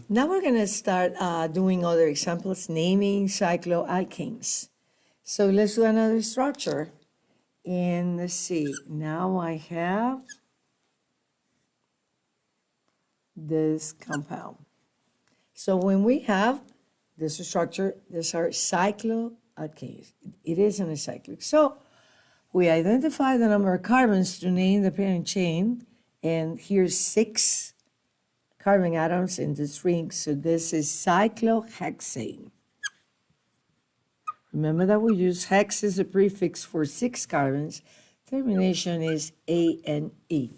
Now we're going to start doing other examples, naming cycloalkanes. So let's do another structure. And let's see, now I have this compound. So when we have this structure, these are cycloalkanes. It isn't a cyclic. So we identify the number of carbons to name the parent chain, and here's 6 carbon atoms in this ring. So this is cyclohexane. Remember that we use hex as a prefix for 6 carbons. Termination is A-N-E.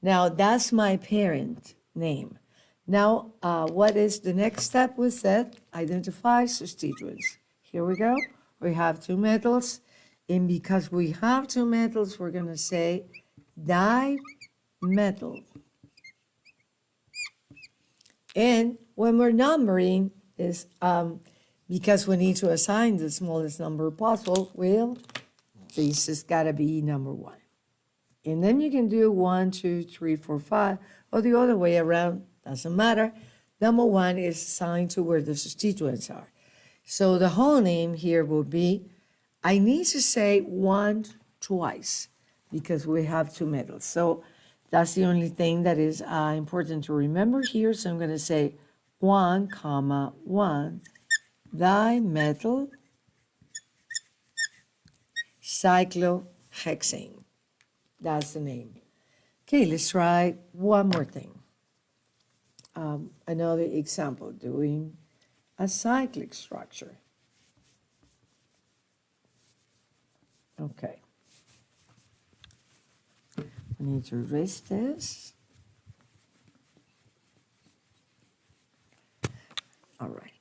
Now that's my parent name. Now, what is the next step? We said identify substituents. Here we go. We have 2 metals. And because we have 2 metals, we're going to say dimethyl. And when we're numbering, is because we need to assign the smallest number possible, well, this has got to be number 1. And then you can do 1, 2, 3, 4, 5, or the other way around, doesn't matter. Number 1 is assigned to where the substituents are. So the whole name here will be, I need to say 1 twice because we have 2 metals. So that's the only thing that is important to remember here. So I'm going to say 1, 1, dimethyl cyclohexane. That's the name. Okay, let's try one more thing. Another example, doing a cyclic structure. Okay. I need to erase this. All right.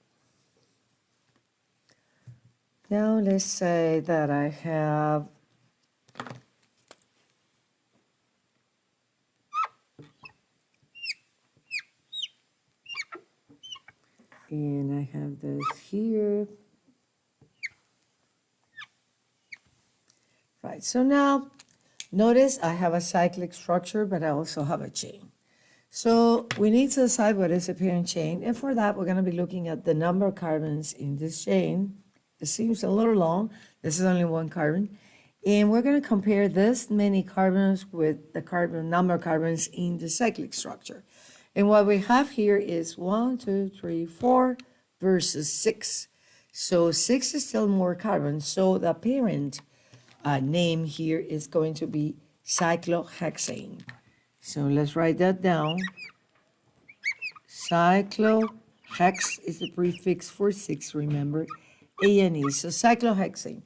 Now let's say that I have and I have this here. Right, so now notice I have a cyclic structure, but I also have a chain. So we need to decide what is a parent chain, and for that we're going to be looking at the number of carbons in this chain. It seems a little long. This is only 1 carbon. And we're going to compare this many carbons with the number of carbons in the cyclic structure. And what we have here is 1, 2, 3, 4 versus 6. So 6 is still more carbons. So the parent name here is going to be cyclohexane. So let's write that down. Cyclohex is the prefix for 6, remember, A-N-E, so cyclohexane.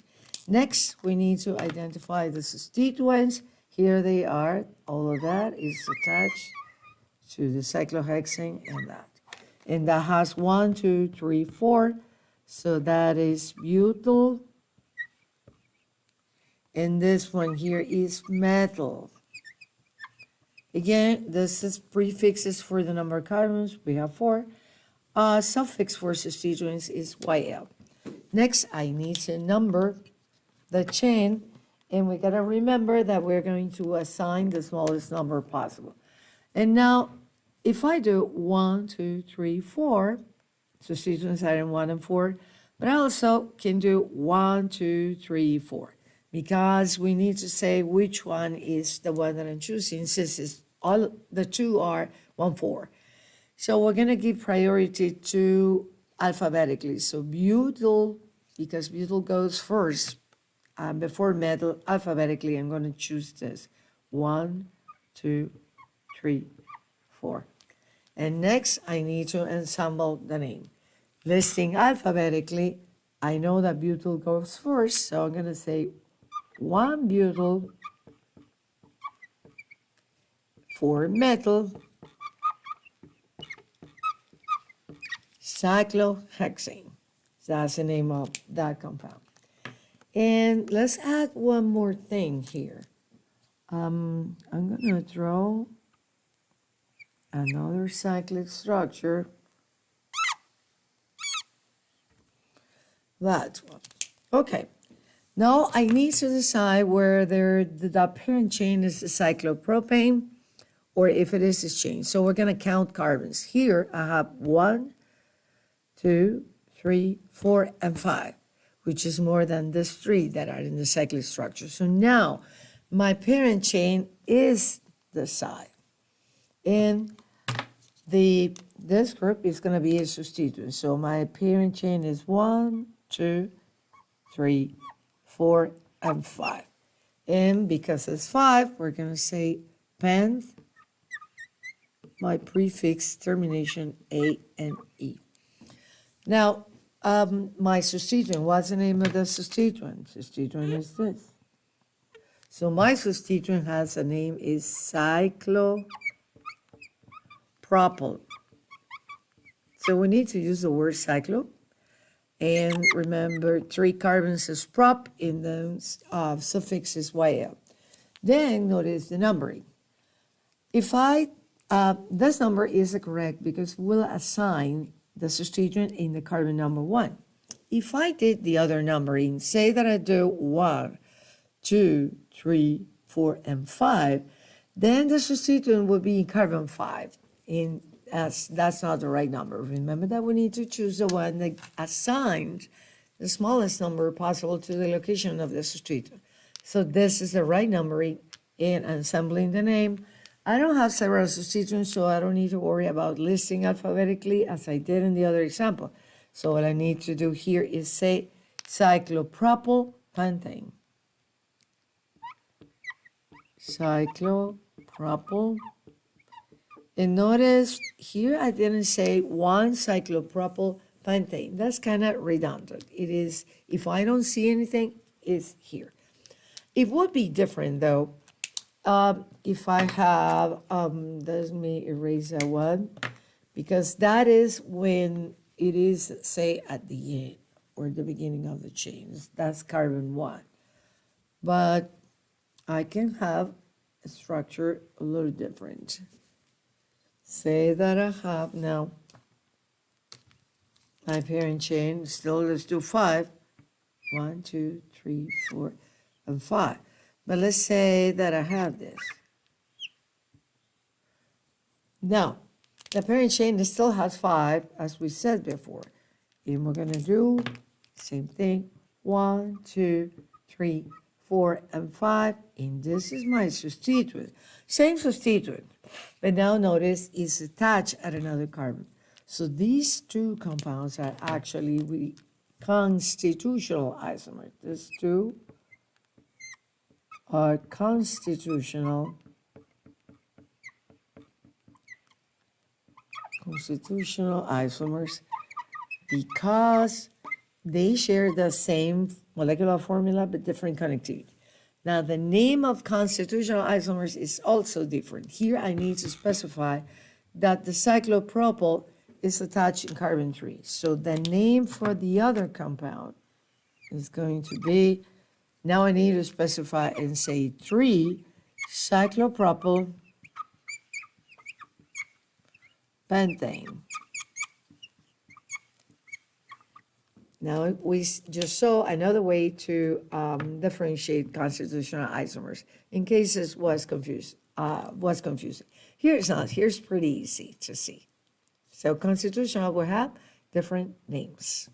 Next, we need to identify the substituents. Here they are. All of that is attached to the cyclohexane and that. And that has 1, 2, 3, 4. So that is butyl. And this one here is methyl. Again, this is prefixes for the number of carbons. We have 4. Suffix for substituents is YL. Next, I need to number the chain. And we got to remember that we're going to assign the smallest number possible. And now, if I do 1, 2, 3, 4, substituents are in 1 and 4, but I also can do 1, 2, 3, 4, because we need to say which one is the one that I'm choosing, since it's all the 2 are 1, 4. So we're going to give priority to alphabetically. So butyl, because butyl goes first before methyl, alphabetically, I'm going to choose this. 1, 2, 3, 4. And next, I need to ensemble the name. Listing alphabetically, I know that butyl goes first, so I'm going to say 1 butyl, 4 methyl, cyclohexane. That's the name of that compound. And let's add one more thing here. I'm going to draw another cyclic structure. That one. Okay. Now I need to decide whether the parent chain is the cyclopropane or if it is, it's changed. So we're going to count carbons. Here I have 1, 2, 3, 4, and 5, which is more than this 3 that are in the cyclic structure. So now my parent chain is the side. And this group is going to be a substituent. So my parent chain is 1, 2, 3, 4, and 5. And because it's 5, we're going to say pent, my prefix termination A and E. Now, my substituent, what's the name of the substituent? Substituent is this. So my substituent has a name, is cyclopropyl. So we need to use the word cyclo. And remember, 3 carbons is prop, in the suffix is YL. Then notice the numbering. If this number is correct because we'll assign the substituent in the carbon number 1. If I did the other numbering, say that I do 1, 2, 3, 4, and 5, then the substituent would be in carbon 5. And that's not the right number. Remember that we need to choose the one that assigns the smallest number possible to the location of the substituent. So this is the right numbering in assembling the name. I don't have several substituents, so I don't need to worry about listing alphabetically as I did in the other example. So what I need to do here is say cyclopropyl pentane. Cyclopropyl. And notice here I didn't say 1 cyclopropyl pentane. That's kind of redundant. It is, if I don't see anything, it's here. It would be different though if I have, let me erase that one, because that is when it is, say, at the end or the beginning of the chain. That's carbon 1. But I can have a structure a little different. Say that I have now my parent chain, still let's do 5. 1, 2, 3, 4, and 5. But let's say that I have this. Now, the parent chain still has 5, as we said before. And we're going to do same thing. 1, 2, 3, 4, and 5. And this is my substituent. Same substituent. But now notice it's attached at another carbon. So these 2 compounds are actually constitutional isomers. These 2 are constitutional isomers because they share the same molecular formula but different connectivity. Now the name of constitutional isomers is also different. Here I need to specify that the cyclopropyl is attached in carbon 3. So the name for the other compound is going to be, now I need to specify and say 3 cyclopropyl pentane. Now we just saw another way to differentiate constitutional isomers in case it was confusing. Here it's not. Here's pretty easy to see. So constitutional will have different names.